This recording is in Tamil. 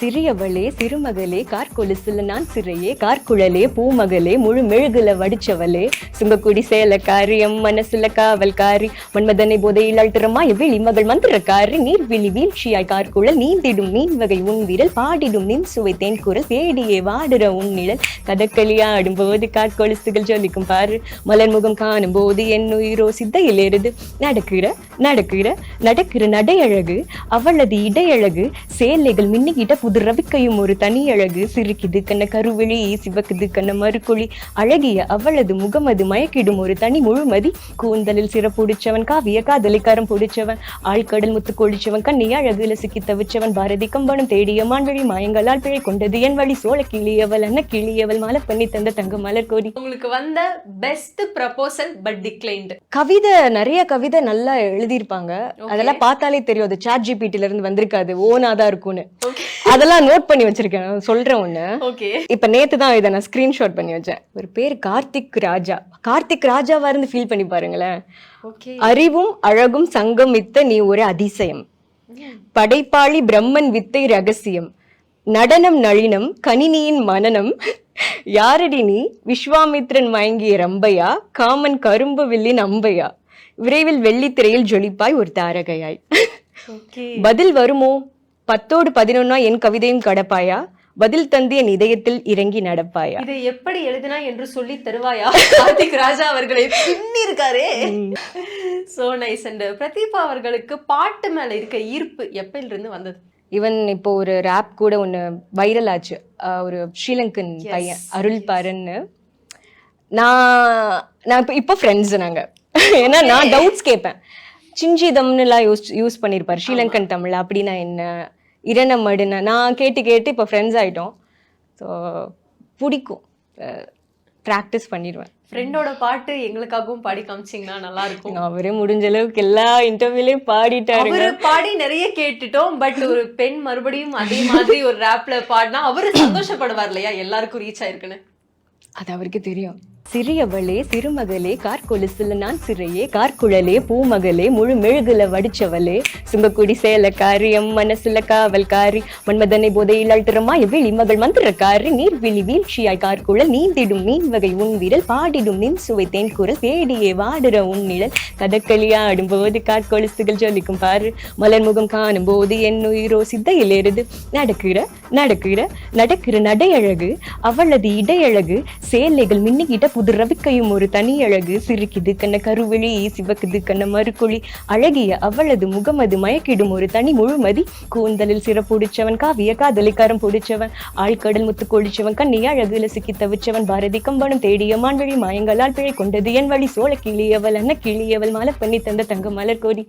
சிறியவளே சிறுமகளே கார்கொலுசுல நான் சிறையே கார்குழலே பூமகளே முழு மெழுகுல வடிச்சவளே சுங்கக்குடி சேலக்காரி எம் மனசுல காவல்காரி மன்மதனை போதையில் அழ்த்துறமாய் விழி மகள் மந்திரக்காரி நீர்விழி வீழ்ச்சியாய் கார்குழல் நீந்திடும் மீன் வகை உன் விரல் பாடிடும் நின் சுவை தேன் குரல் தேடியே வாடுற உன் நிழல் கதக்களி ஆடும் போது கார்கொலுசுகள் ஜொலிக்கும் பாரு மலர் முகம் காணும் போது என் உயிரோ சித்தையில் ஏறுது நடக்கிற நடக்கிற நடக்கிற நடையழகு அவளது இடையழகு சேலைகள் மின்னிக்கிட்ட புது ரவிக்கையும் ஒரு தனி அழகு சிரிக்குது கண்ண கருவிழி சிவக்குது கண்ண மறுக்குழி அழகிய அவளது முகமது மயக்கிடும் ஒரு தனி முழுமதி கூந்தலில் சிறப்புடிச்சவன் காவிய காதலிக்காரம் பிடிச்சவன் ஆழ்கடல் முத்து கொழிச்சவன் கண்ணி அழகுல சிக்கி தவிச்சவன் பாரதி கம்பனும் தேடிய மான்வழி மாயங்களால் பிழை கொண்டது என் வழி சோழ கிளியவள் அண்ண கிளியவள் மாலை பண்ணி தந்த தங்க மலர் கோரி. உங்களுக்கு வந்த பெஸ்ட் ப்ரப்போசல் பட் டிக்ளைன்ட் கவிதை நிறைய கவிதை நல்லா எழுதியிருப்பாங்க. அதெல்லாம் பார்த்தாலே தெரியும் அது சாட் ஜிபிடில இருந்து வந்திருக்காது, ஓனாதான் இருக்கும்னு. அதெல்லாம் நோட் பண்ணி வச்சிருக்கேன், சொல்றேன் ஒண்ணு. இப்ப நேத்து தான் இதை நான் ஸ்கிரீன்ஷாட் பண்ணி வச்சேன். ஒரு பேர் கார்த்திக் ராஜா. கார்த்திக் ராஜாவா இருந்து ஃபீல் பண்ணி பாருங்களேன். அறிவும் அழகும் சங்கமித்த நீ ஒரு அதிசயம், படைப்பாளி பிரம்மன் வித்தை ரகசியம், நடனம் நளினம் கணினியின் மனனம், யாரடி நீ விஸ்வாமித்ரன் மயங்கிய ரம்பையா, காமன் கரும்பு வில்லின் அம்பையா, விரைவில் வெள்ளித்திரையில் ஜொலிப்பாய் ஒரு தாரகையாய். பதில் வருமோ 10-11 என் கவிதையும் கடப்பாயா, பதில் தந்திய இதயத்தில் இறங்கி நடப்பாயா. இதை எப்படி எழுதினா என்று சொல்லி தருவாயா. கார்த்திக் ராஜா அவர்களை பின்னிருக்காரே. So nice. அண்ட் பிரதீபா அவர்களுக்கு பாட்டு மேல இருக்க ஈர்ப்பு எப்பயில இருந்து வந்தது? ஈவன் இப்போ ஒரு ரேப் கூட ஒன்று வைரல் ஆச்சு, ஒரு ஸ்ரீலங்கன் பையன் அருள் பாருன்னு. நான் இப்போ ஃப்ரெண்ட்ஸ் நாங்க. ஏன்னா நான் டவுட்ஸ் கேட்பேன். சிஞ்சிதம்னுலாம் யூஸ் பண்ணியிருப்பார் ஸ்ரீலங்கன் தமிழ், அப்படின்னா என்ன, இரணமடுனா நான் கேட்டு இப்போ ஃப்ரெண்ட்ஸ் ஆகிட்டோம். ஸோ பிடிக்கும், ப்ராக்டிஸ் பண்ணிடுவேன். ஃப்ரெண்டோட பாட்டு எங்களுக்காகவும் பாடி காமிச்சிங்கன்னா நல்லா இருக்கும். அவரே முடிஞ்ச அளவுக்கு எல்லா இன்டர்வியூலயும் பாடிட்டாரு. அவரு பாடி நிறைய கேட்டுட்டோம். பட் ஒரு பெண் மறுபடியும் அதே மாதிரி ஒரு ரேப்ல பாடினா அவரு சந்தோஷப்படுவார் இல்லையா, எல்லாருக்கும் ரீச் ஆயிருக்குன்னு. அது அவருக்கு தெரியும். சிறியவளே சிறுமகளே கார்கொலுசுல நான் சிறையே கார்குழலே பூமகளே முழு மெழுகுல வடிச்சவளே சுங்கக்குடி சேலக்காரி எம் மனசுல காவல்காரி மன்மதனை போதையில் அழ்த்துறமாய் விழி மகள் மந்திரக்காரி நீர்விழி வீழ்ச்சியாய் கார்குழல் நீந்திடும் மீன் வகை உன் விரல் பாடிடும் நின் சுவை தேன் குரல் தேடியே வாடுற உன் நிழல் கதக்களி ஆடும் போது கார்கொலுசுகள் ஜொலிக்கும் பாரு மலர் முகம் காணும் போது என் உயிரோ சித்தையில் ஏறுது நடக்கிற நடக்கிற நடக்கிற நடையழகு அவளது இடையழகு சேலைகள் மின்னிக்கிட்ட புது ரவிக்கையும் ஒரு தனி அழகு சிரிக்குது கண்ண கருவிழி சிவக்குது கண்ண மறுக்குழி அழகிய அவளது முகமது மயக்கிடும் ஒரு தனி முழுமதி கூந்தலில் சிறப்புடிச்சவன் காவிய காதலிக்காரம் பிடிச்சவன் ஆழ்கடல் முத்து கொழிச்சவன் கண்ணி அழகுல சிக்கி தவிச்சவன் பாரதி கம்பனும் தேடிய மான்வழி மாயங்களால் பிழை கொண்டது என் வழி சோழ கிளியவள் அண்ண கிளியவள் மாலை பண்ணி தந்த தங்க மலர் கோரி.